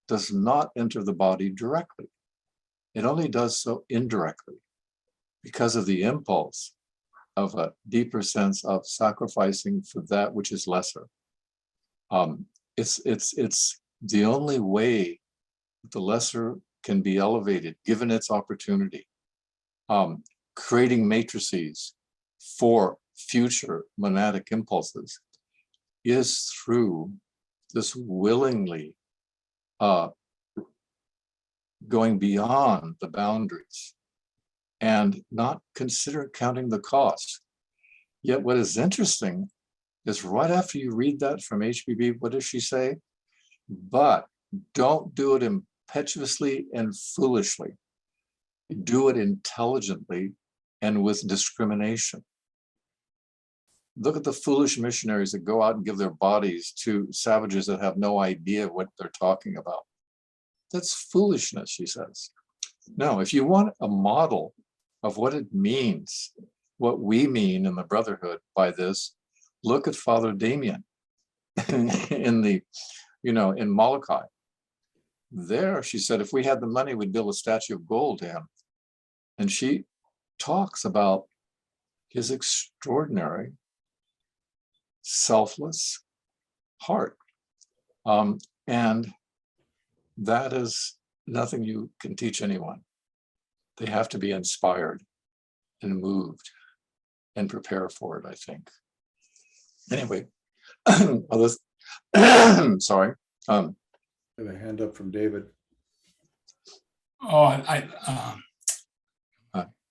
does not enter the body directly. It only does so indirectly, because of the impulse of a deeper sense of sacrificing for that which is lesser. It's the only way the lesser can be elevated, given its opportunity. creating matrices for future monadic impulses is through this willingly going beyond the boundaries and not consider counting the cost. Yet what is interesting is right after you read that from HBB, what does she say? But don't do it impetuously and foolishly. Do it intelligently and with discrimination. Look at the foolish missionaries that go out and give their bodies to savages that have no idea what they're talking about. That's foolishness, she says. No, if you want a model of what it means, what we mean in the Brotherhood by this, look at Father Damien in the, in Molokai. There, she said, if we had the money, we'd build a statue of gold to him. And she talks about his extraordinary, selfless heart. And that is nothing you can teach anyone. They have to be inspired and moved and prepare for it, I think. Anyway, sorry. I have a hand up from David. Oh,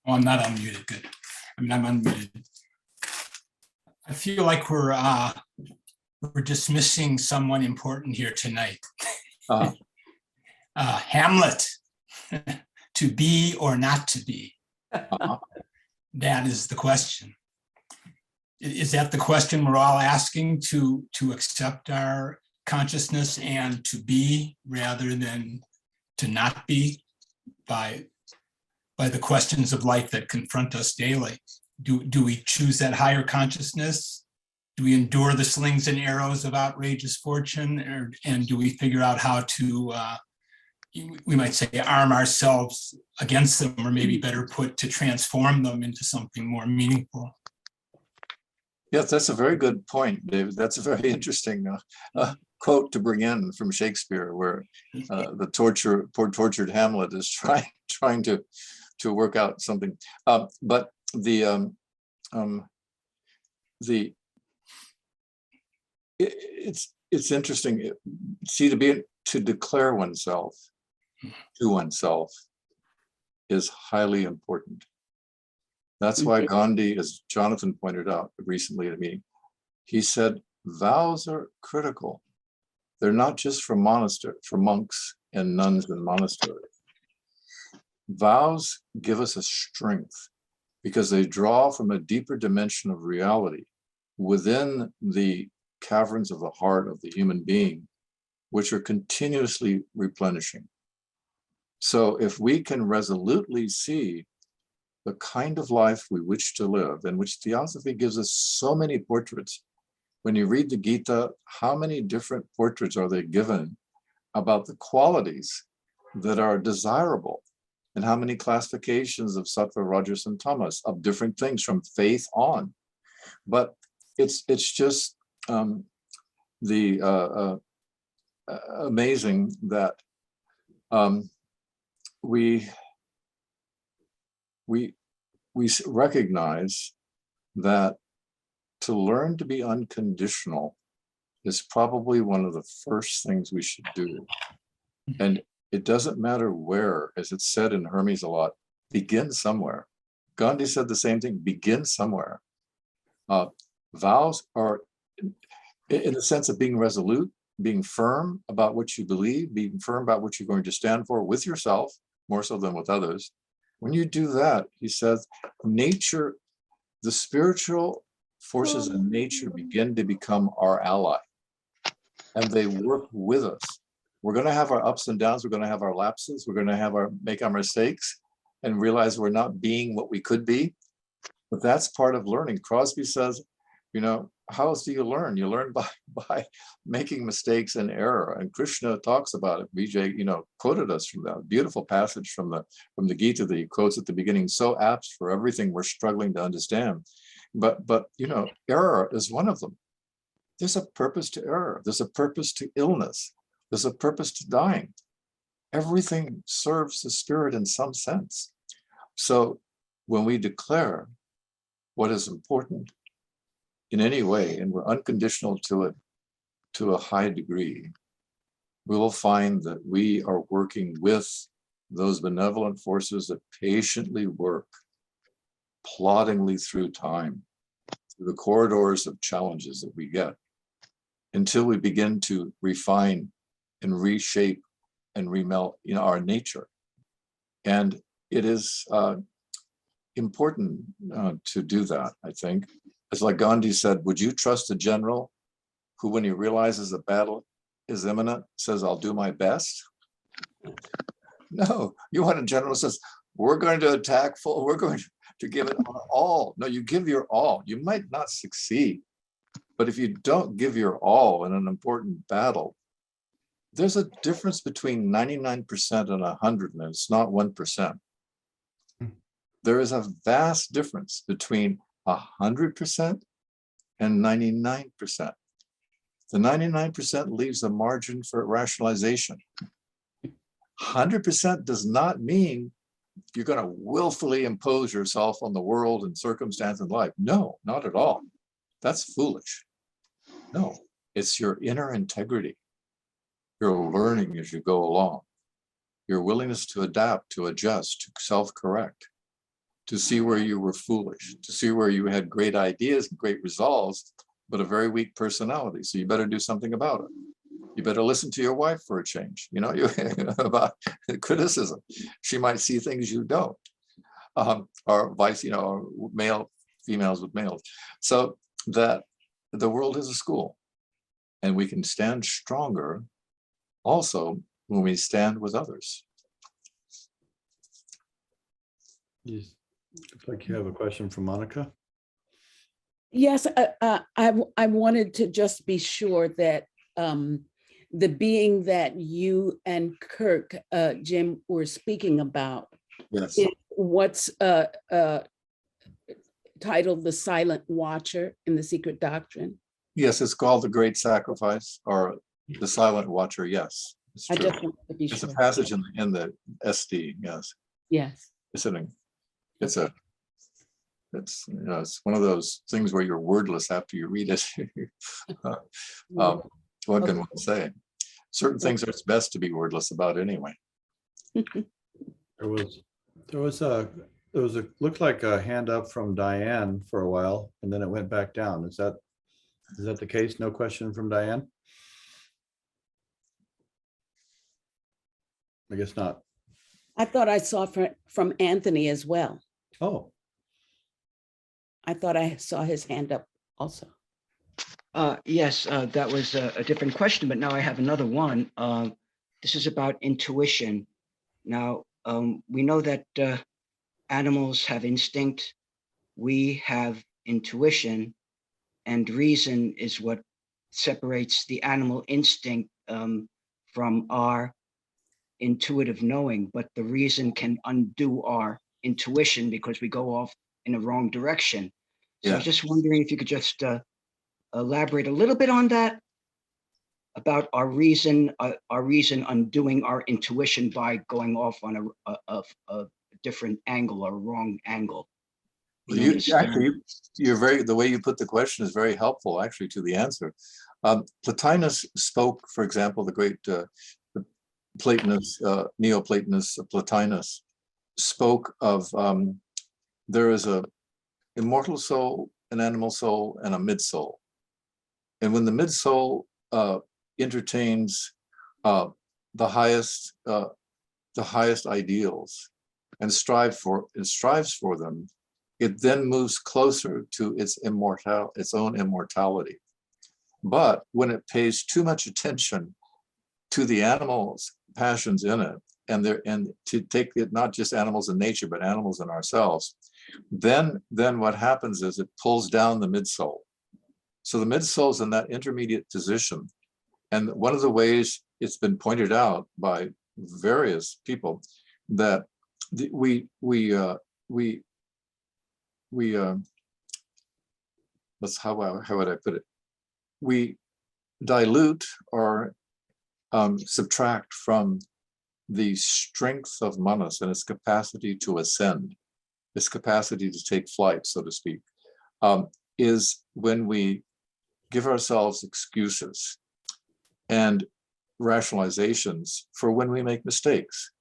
I'm not unmuted. Good. I mean, I'm unmuted. I feel like we're dismissing someone important here tonight. Hamlet, to be or not to be. That is the question. Is that the question we're all asking, to accept our consciousness and to be rather than to not be by the questions of life that confront us daily? Do we choose that higher consciousness? Do we endure the slings and arrows of outrageous fortune, and do we figure out how to, we might say, arm ourselves against them, or maybe better put, to transform them into something more meaningful? Yes, that's a very good point, David. That's a very interesting quote to bring in from Shakespeare, where the poor tortured Hamlet is trying to work out something. But it's interesting. See, to declare oneself to oneself is highly important. That's why Gandhi, as Jonathan pointed out recently at a meeting, he said vows are critical. They're not just for monks and nuns in monasteries. Vows give us a strength because they draw from a deeper dimension of reality within the caverns of the heart of the human being, which are continuously replenishing. So if we can resolutely see the kind of life we wish to live, and which Theosophy gives us so many portraits. When you read the Gita, how many different portraits are they given about the qualities that are desirable, and how many classifications of sattva, rajas, and tamas of different things from faith on. But it's just amazing that we recognize that to learn to be unconditional is probably one of the first things we should do. And it doesn't matter where, as it's said in Hermes a lot, begin somewhere. Gandhi said the same thing, begin somewhere. Vows are in the sense of being resolute, being firm about what you believe, being firm about what you're going to stand for with yourself, more so than with others. When you do that, he says, nature, the spiritual forces in nature begin to become our ally, and they work with us. We're going to have our ups and downs. We're going to have our lapses. We're going to make our mistakes and realize we're not being what we could be. But that's part of learning. Crosby says, how else do you learn? You learn by making mistakes and error. And Krishna talks about it. Vijay, quoted us from that beautiful passage from the Gita that he quotes at the beginning, so apt for everything we're struggling to understand. But error is one of them. There's a purpose to error. There's a purpose to illness. There's a purpose to dying. Everything serves the spirit in some sense. So when we declare what is important in any way, and we're unconditional to it to a high degree, we will find that we are working with those benevolent forces that patiently work, ploddingly through time, through the corridors of challenges that we get, until we begin to refine and reshape and remelt our nature. And it is important to do that, I think. It's like Gandhi said, would you trust a general who, when he realizes a battle is imminent, says, I'll do my best? No, you want a general who says, we're going to attack full, we're going to give it all. No, you give your all. You might not succeed, but if you don't give your all in an important battle, there's a difference between 99% and 100, and it's not 1%. There is a vast difference between 100% and 99%. The 99% leaves a margin for rationalization. 100% does not mean you're going to willfully impose yourself on the world and circumstance and life. No, not at all. That's foolish. No, it's your inner integrity. You're learning as you go along. Your willingness to adapt, to adjust, to self-correct, to see where you were foolish, to see where you had great ideas and great resolves, but a very weak personality. So you better do something about it. You better listen to your wife for a change, about criticism. She might see things you don't, or vice, male, females with males. So that the world is a school, and we can stand stronger also when we stand with others. Yes. Looks like you have a question from Monica. Yes, I wanted to just be sure that the being that you and Kirk, Jim, were speaking about, Yes. is what's titled The Silent Watcher in the Secret Doctrine. Yes, it's called The Great Sacrifice, or The Silent Watcher. Yes, it's I true. just wanted to be It's sure. a passage in the SD. Yes. Yes. It's one of those things where you're wordless after you read it. What can one say? Certain things are best to be wordless about anyway. There was looked like a hand up from Diane for a while, and then it went back down. Is that the case? No question from Diane? I guess not. I thought I saw from Anthony as well. Oh, I thought I saw his hand up also. Yes, that was a different question, but now I have another one. This is about intuition. Now, we know that animals have instinct. We have intuition, and reason is what separates the animal instinct from our intuitive knowing. But the reason can undo our intuition because we go off in the wrong direction. So I was just wondering if you could just elaborate a little bit on that, about our reason undoing our intuition by going off on a different angle or wrong angle. Well, the way you put the question is very helpful, actually, to the answer. Plotinus spoke, for example, the great Platonist, Neoplatonist Plotinus spoke of there is a immortal soul, an animal soul, and a mid-soul. And when the mid-soul entertains the highest ideals and strives for them, it then moves closer to its own immortality. But when it pays too much attention to the animals' passions in it, and to take it not just animals in nature, but animals in ourselves, then what happens is it pulls down the mid-soul. So the mid-soul is in that intermediate position. And one of the ways it's been pointed out by various people that how would I put it? We dilute or subtract from the strength of manas and its capacity to ascend. its capacity to take flight, so to speak, is when we give ourselves excuses and rationalizations for when we make mistakes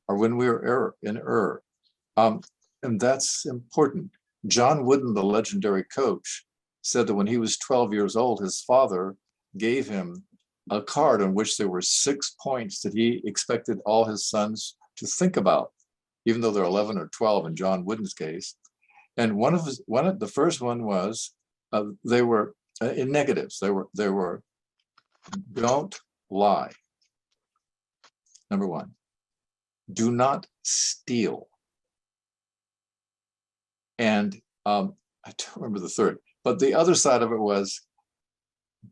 or when we are in error. And that's important. John Wooden, the legendary coach, said that when he was 12 years old, his father gave him a card on which there were 6 points that he expected all his sons to think about, even though they're 11 or 12 in John Wooden's case. And the first one was they were in negatives. They were don't lie. Number one, do not steal. And I don't remember the third, but the other side of it was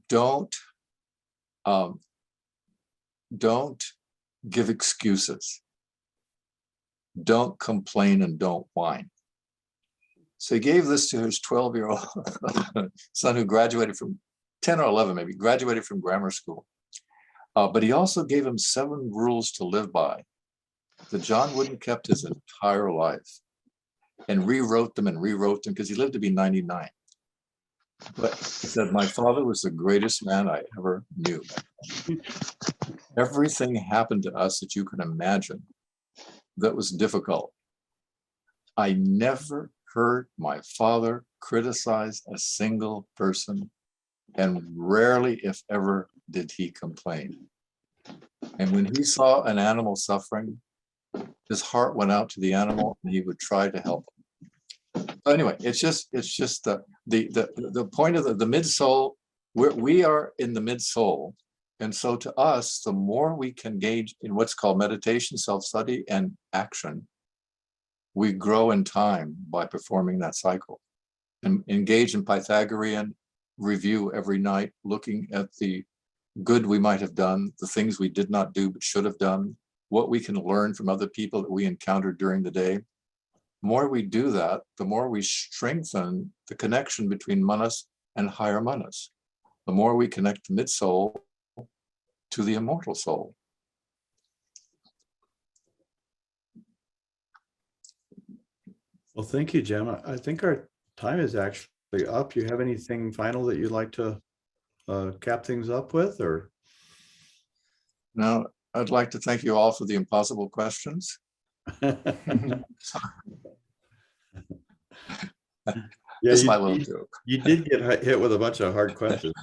don't give excuses. Don't complain and don't whine. So he gave this to his 12-year-old son who graduated from 10 or 11, maybe graduated from grammar school. But he also gave him 7 rules to live by that John Wooden kept his entire life and rewrote them because he lived to be 99. But he said, my father was the greatest man I ever knew. Everything happened to us that you can imagine that was difficult. I never heard my father criticize a single person, and rarely, if ever, did he complain. And when he saw an animal suffering, his heart went out to the animal and he would try to help him. So anyway, it's just the point of the mid-soul. We are in the mid-soul. And so to us, the more we can engage in what's called meditation, self-study, and action, we grow in time by performing that cycle. And engage in Pythagorean review every night, looking at the good we might have done, the things we did not do but should have done, what we can learn from other people that we encountered during the day. The more we do that, the more we strengthen the connection between manas and higher manas. The more we connect the mid-soul to the immortal soul. Well, thank you, Jim. I think our time is actually up. You have anything final that you'd like to cap things up with, or? Now, I'd like to thank you all for the impossible questions. Yeah, Just my little joke. you did get hit with a bunch of hard questions.